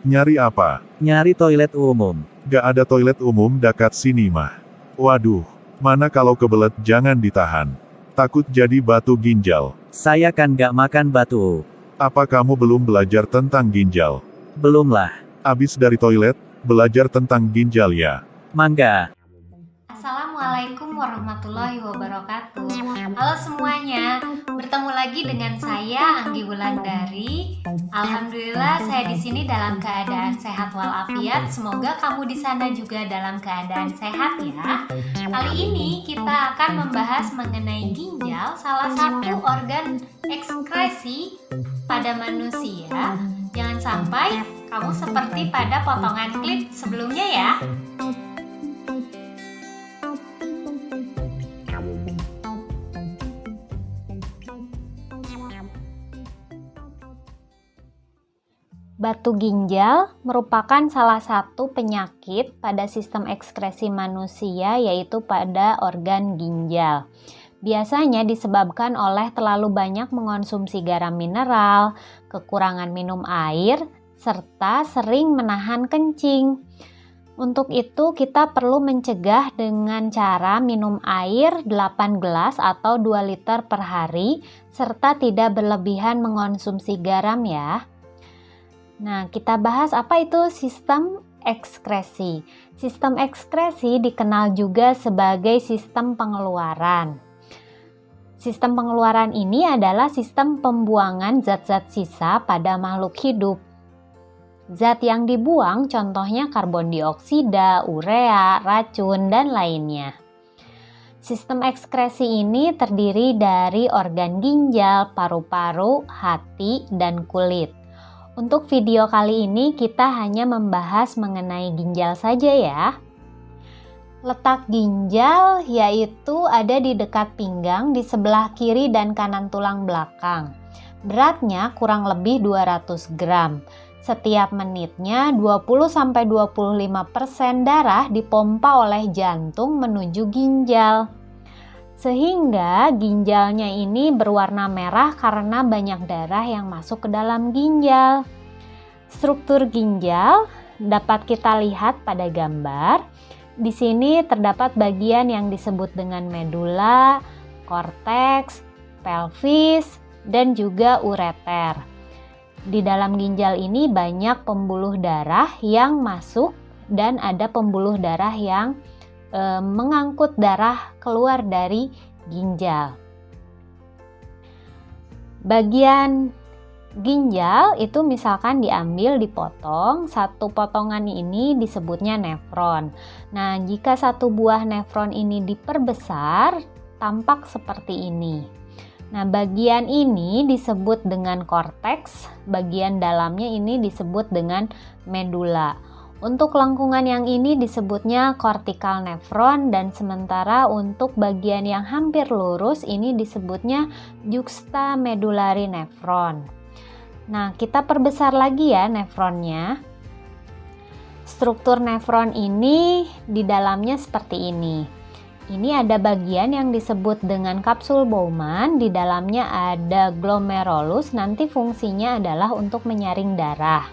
Nyari apa? Nyari toilet umum. Gak ada toilet umum dekat sini mah. Waduh, mana kalau kebelet jangan ditahan. Takut jadi batu ginjal. Saya kan gak makan batu. Apa kamu belum belajar tentang ginjal? Belumlah. Abis dari toilet, belajar tentang ginjal ya. Mangga. Assalamualaikum warahmatullahi wabarakatuh. Halo semuanya, bertemu lagi dengan saya Anggi Wulandari. Alhamdulillah saya di sini dalam keadaan sehat walafiat. Semoga kamu di sana juga dalam keadaan sehat ya. Kali ini kita akan membahas mengenai ginjal, salah satu organ ekskresi pada manusia. Jangan sampai kamu seperti pada potongan klip sebelumnya ya. Batu ginjal merupakan salah satu penyakit pada sistem ekskresi manusia, yaitu pada organ ginjal. Biasanya disebabkan oleh terlalu banyak mengonsumsi garam mineral, kekurangan minum air, serta sering menahan kencing. Untuk itu kita perlu mencegah dengan cara minum air 8 gelas atau 2 liter per hari, serta tidak berlebihan mengonsumsi garam ya. Nah, kita bahas apa itu sistem ekskresi. Sistem ekskresi dikenal juga sebagai sistem pengeluaran. Sistem pengeluaran ini adalah sistem pembuangan zat-zat sisa pada makhluk hidup. Zat yang dibuang contohnya karbon dioksida, urea, racun, dan lainnya. Sistem ekskresi ini terdiri dari organ ginjal, paru-paru, hati, dan kulit. Untuk video kali ini kita hanya membahas mengenai ginjal saja ya. Letak ginjal yaitu ada di dekat pinggang di sebelah kiri dan kanan tulang belakang. Beratnya kurang lebih 200 gram. Setiap menitnya 20-25% darah dipompa oleh jantung menuju ginjal. Sehingga ginjalnya ini berwarna merah karena banyak darah yang masuk ke dalam ginjal. Struktur ginjal dapat kita lihat pada gambar. Di sini terdapat bagian yang disebut dengan medula, korteks, pelvis, dan juga ureter. Di dalam ginjal ini banyak pembuluh darah yang masuk dan ada pembuluh darah yang mengangkut darah keluar dari ginjal. Bagian ginjal itu misalkan diambil dipotong, satu potongan ini disebutnya nefron. Nah, jika satu buah nefron ini diperbesar, tampak seperti ini. Nah, bagian ini disebut dengan korteks, bagian dalamnya ini disebut dengan medula. Untuk lengkungan yang ini disebutnya cortical nephron, dan sementara untuk bagian yang hampir lurus ini disebutnya juxtamedullary nephron. Nah, kita perbesar lagi ya nefronnya. Struktur nefron ini di dalamnya seperti ini. Ini ada bagian yang disebut dengan kapsul Bowman, di dalamnya ada glomerulus, nanti fungsinya adalah untuk menyaring darah.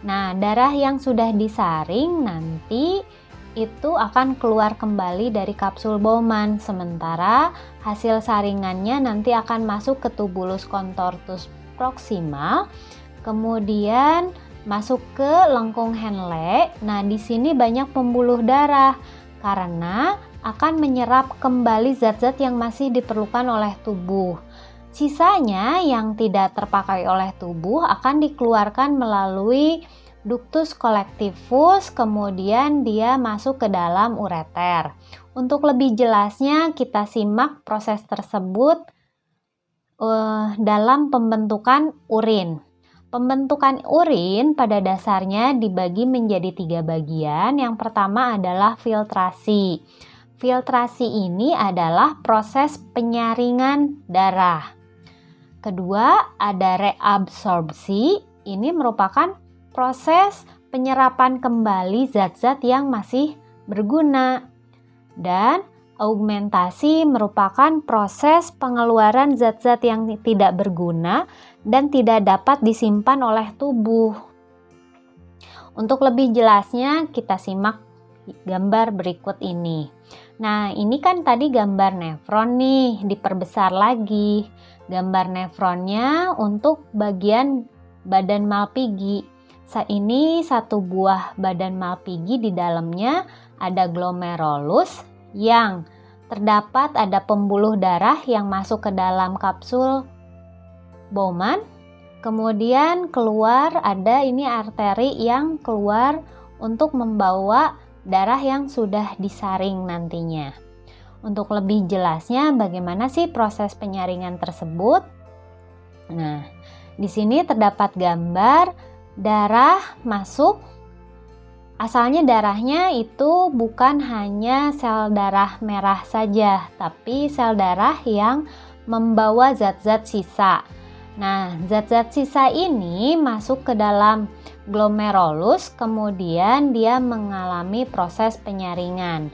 Nah, darah yang sudah disaring nanti itu akan keluar kembali dari kapsul Bowman, sementara hasil saringannya nanti akan masuk ke tubulus contortus proximal, kemudian masuk ke lengkung Henle. Nah, di sini banyak pembuluh darah karena akan menyerap kembali zat-zat yang masih diperlukan oleh tubuh. Sisanya yang tidak terpakai oleh tubuh akan dikeluarkan melalui ductus collectivus, kemudian dia masuk ke dalam ureter. Untuk lebih jelasnya kita simak proses tersebut dalam pembentukan urin. Pembentukan urin pada dasarnya dibagi menjadi 3 bagian. Yang pertama adalah filtrasi. Filtrasi ini adalah proses penyaringan darah. Kedua, ada reabsorpsi. Ini merupakan proses penyerapan kembali zat-zat yang masih berguna. Dan augmentasi merupakan proses pengeluaran zat-zat yang tidak berguna dan tidak dapat disimpan oleh tubuh. Untuk lebih jelasnya kita simak gambar berikut ini. Nah, ini kan tadi gambar nefron nih, diperbesar lagi. Gambar nefronnya untuk bagian badan Malpighi. Ini satu buah badan Malpighi, di dalamnya ada glomerulus yang terdapat ada pembuluh darah yang masuk ke dalam kapsul Bowman. Kemudian keluar ada ini arteri yang keluar untuk membawa darah yang sudah disaring nantinya. Untuk lebih jelasnya bagaimana sih proses penyaringan tersebut? Nah, di sini terdapat gambar darah masuk. Asalnya darahnya itu bukan hanya sel darah merah saja, tapi sel darah yang membawa zat-zat sisa. Nah, zat-zat sisa ini masuk ke dalam glomerulus, kemudian dia mengalami proses penyaringan.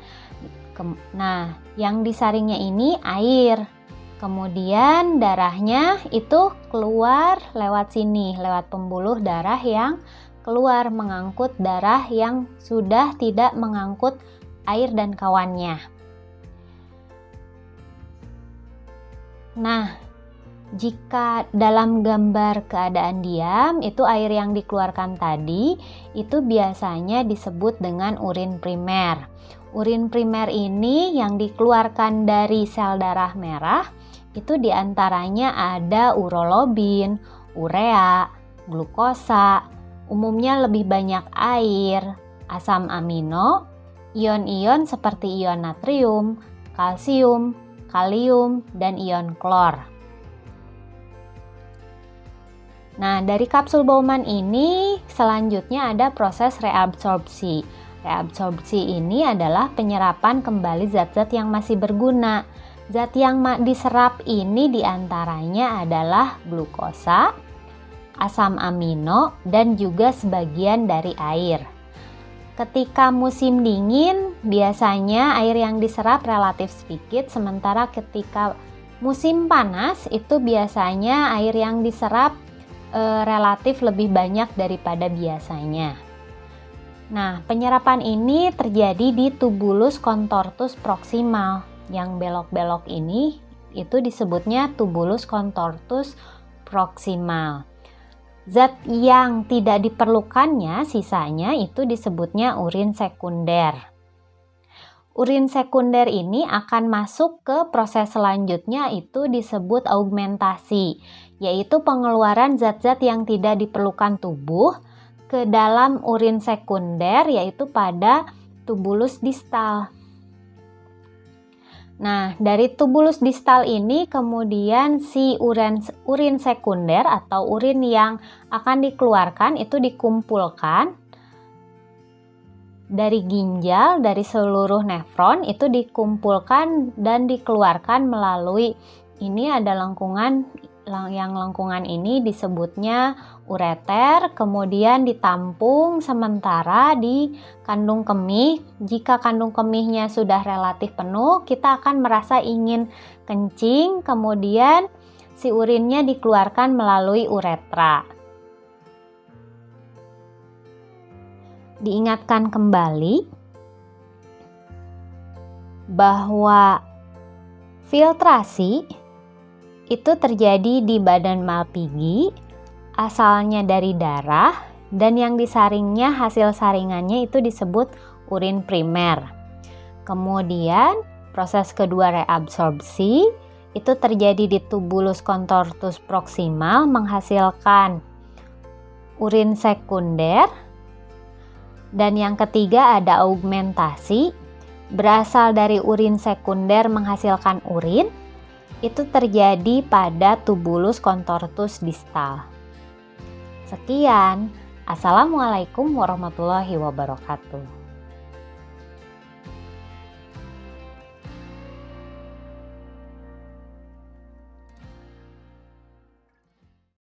Nah, yang disaringnya ini air. Kemudian darahnya itu keluar lewat sini, lewat pembuluh darah yang keluar mengangkut darah yang sudah tidak mengangkut air dan kawannya. Nah, jika dalam gambar keadaan diam, itu air yang dikeluarkan tadi itu biasanya disebut dengan urin primer. Urin primer ini yang dikeluarkan dari sel darah merah, itu diantaranya ada urolobin, urea, glukosa, umumnya lebih banyak air, asam amino, ion-ion seperti ion natrium, kalsium, kalium, dan ion klor. Nah, dari kapsul Bowman ini selanjutnya ada proses reabsorpsi. Reabsorpsi ini adalah penyerapan kembali zat-zat yang masih berguna. Zat yang diserap ini diantaranya adalah glukosa, asam amino, dan juga sebagian dari air. Ketika musim dingin, biasanya air yang diserap relatif sedikit, sementara ketika musim panas itu biasanya air yang diserap relatif lebih banyak daripada biasanya. Nah, penyerapan ini terjadi di tubulus contortus proximal. Yang belok-belok ini itu disebutnya tubulus contortus proximal. Zat yang tidak diperlukannya sisanya itu disebutnya urin sekunder. Urin sekunder ini akan masuk ke proses selanjutnya, itu disebut augmentasi, yaitu pengeluaran zat-zat yang tidak diperlukan tubuh ke dalam urin sekunder, yaitu pada tubulus distal. Nah, dari tubulus distal ini kemudian si urin sekunder atau urin yang akan dikeluarkan itu dikumpulkan dari ginjal, dari seluruh nefron, itu dikumpulkan dan dikeluarkan melalui ini ada lengkungan, yang lengkungan ini disebutnya ureter, kemudian ditampung sementara di kandung kemih. Jika kandung kemihnya sudah relatif penuh, kita akan merasa ingin kencing, kemudian si urinnya dikeluarkan melalui uretra. Diingatkan kembali bahwa filtrasi itu terjadi di badan Malpighi, asalnya dari darah, dan yang disaringnya hasil saringannya itu disebut urin primer. Kemudian proses kedua reabsorpsi itu terjadi di tubulus contortus proximal menghasilkan urin sekunder. Dan yang ketiga ada augmentasi, berasal dari urin sekunder menghasilkan urin, itu terjadi pada tubulus contortus distal. Sekian, Assalamualaikum warahmatullahi wabarakatuh.